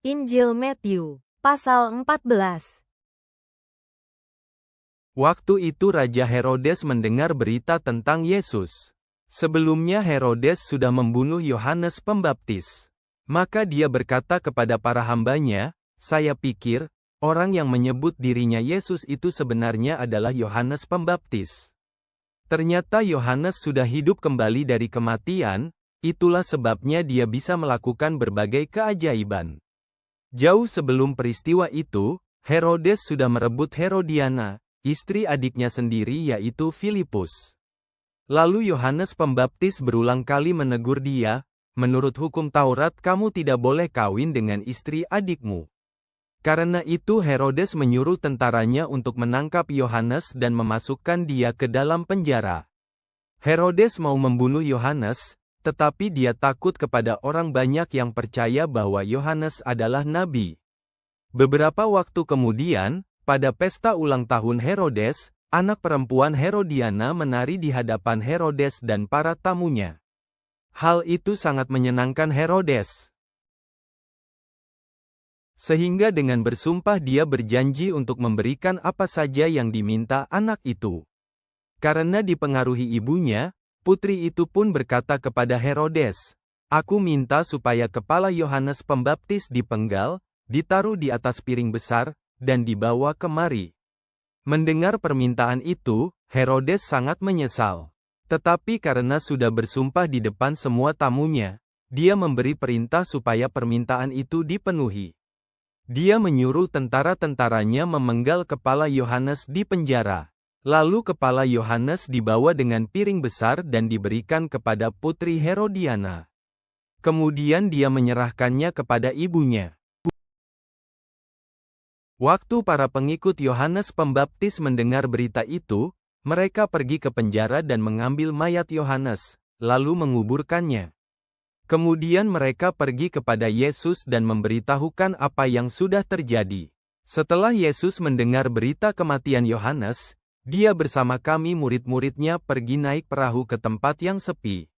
Injil Matthew, pasal 14. Waktu itu Raja Herodes mendengar berita tentang Yesus. Sebelumnya Herodes sudah membunuh Yohanes Pembaptis. Maka dia berkata kepada para hambanya, "Saya pikir, orang yang menyebut dirinya Yesus itu sebenarnya adalah Yohanes Pembaptis." Ternyata Yohanes sudah hidup kembali dari kematian, itulah sebabnya dia bisa melakukan berbagai keajaiban. Jauh sebelum peristiwa itu, Herodes sudah merebut Herodiana, istri adiknya sendiri yaitu Filipus. Lalu Yohanes Pembaptis berulang kali menegur dia, "Menurut hukum Taurat kamu tidak boleh kawin dengan istri adikmu." Karena itu Herodes menyuruh tentaranya untuk menangkap Yohanes dan memasukkan dia ke dalam penjara. Herodes mau membunuh Yohanes, tetapi dia takut kepada orang banyak yang percaya bahwa Yohanes adalah nabi. Beberapa waktu kemudian, pada pesta ulang tahun Herodes, anak perempuan Herodiana menari di hadapan Herodes dan para tamunya. Hal itu sangat menyenangkan Herodes. Sehingga dengan bersumpah dia berjanji untuk memberikan apa saja yang diminta anak itu. Karena dipengaruhi ibunya, putri itu pun berkata kepada Herodes, "Aku minta supaya kepala Yohanes Pembaptis dipenggal, ditaruh di atas piring besar, dan dibawa kemari." Mendengar permintaan itu, Herodes sangat menyesal. Tetapi karena sudah bersumpah di depan semua tamunya, dia memberi perintah supaya permintaan itu dipenuhi. Dia menyuruh tentara-tentaranya memenggal kepala Yohanes di penjara. Lalu kepala Yohanes dibawa dengan piring besar dan diberikan kepada putri Herodiana. Kemudian dia menyerahkannya kepada ibunya. Waktu para pengikut Yohanes Pembaptis mendengar berita itu, mereka pergi ke penjara dan mengambil mayat Yohanes, lalu menguburkannya. Kemudian mereka pergi kepada Yesus dan memberitahukan apa yang sudah terjadi. Setelah Yesus mendengar berita kematian Yohanes, dia bersama kami murid-muridnya pergi naik perahu ke tempat yang sepi.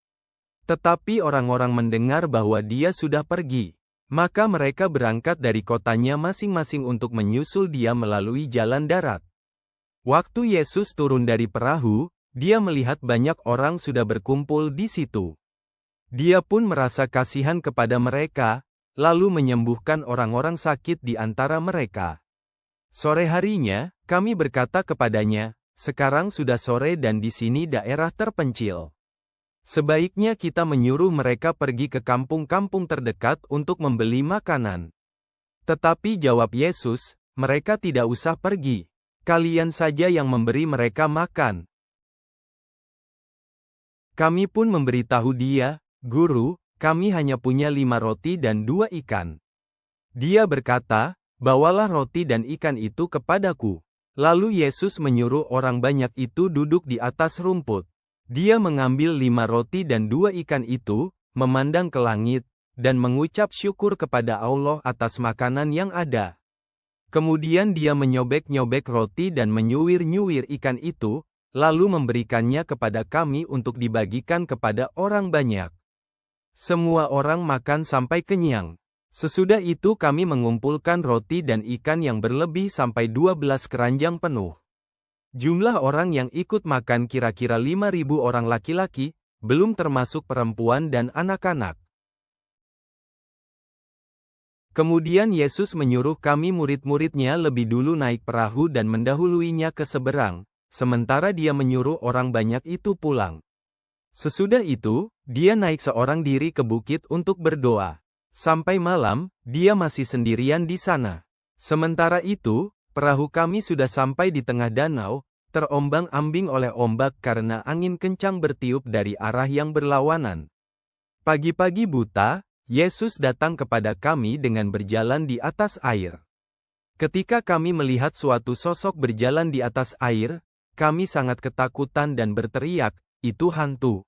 Tetapi orang-orang mendengar bahwa dia sudah pergi. Maka mereka berangkat dari kotanya masing-masing untuk menyusul dia melalui jalan darat. Waktu Yesus turun dari perahu, dia melihat banyak orang sudah berkumpul di situ. Dia pun merasa kasihan kepada mereka, lalu menyembuhkan orang-orang sakit di antara mereka. Sore harinya, kami berkata kepadanya, "Sekarang sudah sore dan di sini daerah terpencil. Sebaiknya kita menyuruh mereka pergi ke kampung-kampung terdekat untuk membeli makanan." Tetapi jawab Yesus, "Mereka tidak usah pergi. Kalian saja yang memberi mereka makan." Kami pun memberitahu dia, "Guru, kami hanya punya 5 roti dan 2 ikan." Dia berkata, "Bawalah roti dan ikan itu kepadaku." Lalu Yesus menyuruh orang banyak itu duduk di atas rumput. Dia mengambil 5 roti dan 2 ikan itu, memandang ke langit, dan mengucap syukur kepada Allah atas makanan yang ada. Kemudian dia menyobek-nyobek roti dan menyuir-nyuir ikan itu, lalu memberikannya kepada kami untuk dibagikan kepada orang banyak. Semua orang makan sampai kenyang. Sesudah itu kami mengumpulkan roti dan ikan yang berlebih sampai 12 keranjang penuh. Jumlah orang yang ikut makan kira-kira 5.000 orang laki-laki, belum termasuk perempuan dan anak-anak. Kemudian Yesus menyuruh kami murid-muridnya lebih dulu naik perahu dan mendahuluinya ke seberang, sementara dia menyuruh orang banyak itu pulang. Sesudah itu, dia naik seorang diri ke bukit untuk berdoa. Sampai malam, dia masih sendirian di sana. Sementara itu, perahu kami sudah sampai di tengah danau, terombang-ambing oleh ombak karena angin kencang bertiup dari arah yang berlawanan. Pagi-pagi buta, Yesus datang kepada kami dengan berjalan di atas air. Ketika kami melihat suatu sosok berjalan di atas air, kami sangat ketakutan dan berteriak, "Itu hantu."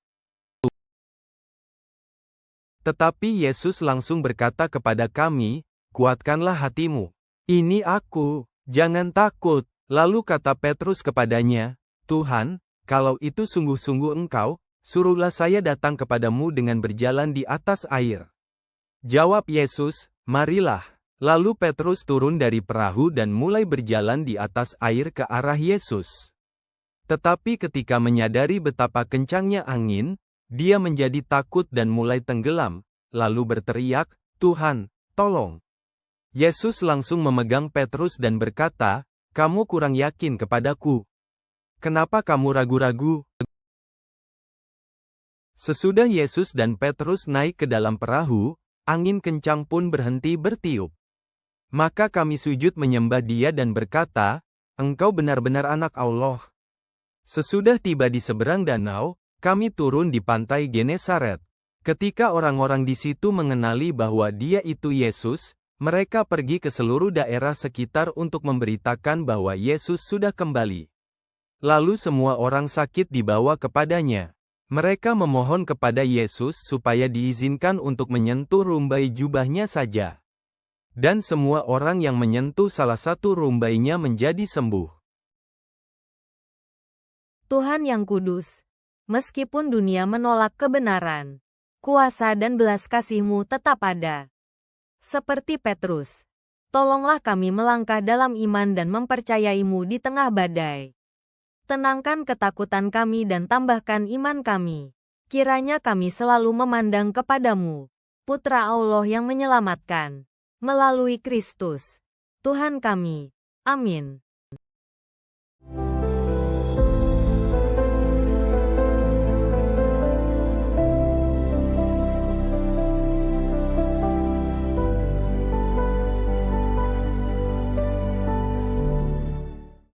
Tetapi Yesus langsung berkata kepada kami, "Kuatkanlah hatimu. Ini aku, jangan takut." Lalu kata Petrus kepadanya, "Tuhan, kalau itu sungguh-sungguh Engkau, suruhlah saya datang kepadamu dengan berjalan di atas air." Jawab Yesus, "Marilah." Lalu Petrus turun dari perahu dan mulai berjalan di atas air ke arah Yesus. Tetapi ketika menyadari betapa kencangnya angin, dia menjadi takut dan mulai tenggelam, lalu berteriak, "Tuhan, tolong!" Yesus langsung memegang Petrus dan berkata, "Kamu kurang yakin kepadaku. Kenapa kamu ragu-ragu?" Sesudah Yesus dan Petrus naik ke dalam perahu, angin kencang pun berhenti bertiup. Maka kami sujud menyembah Dia dan berkata, "Engkau benar-benar Anak Allah." Sesudah tiba di seberang danau, kami turun di pantai Genesaret. Ketika orang-orang di situ mengenali bahwa Dia itu Yesus, mereka pergi ke seluruh daerah sekitar untuk memberitakan bahwa Yesus sudah kembali. Lalu semua orang sakit dibawa kepadanya. Mereka memohon kepada Yesus supaya diizinkan untuk menyentuh rumbai jubahnya saja. Dan semua orang yang menyentuh salah satu rumbainya menjadi sembuh. Tuhan yang kudus, meskipun dunia menolak kebenaran, kuasa dan belas kasih-Mu tetap ada. Seperti Petrus, tolonglah kami melangkah dalam iman dan mempercayai-Mu di tengah badai. Tenangkan ketakutan kami dan tambahkan iman kami. Kiranya kami selalu memandang kepadamu, Putra Allah yang menyelamatkan, melalui Kristus, Tuhan kami. Amin.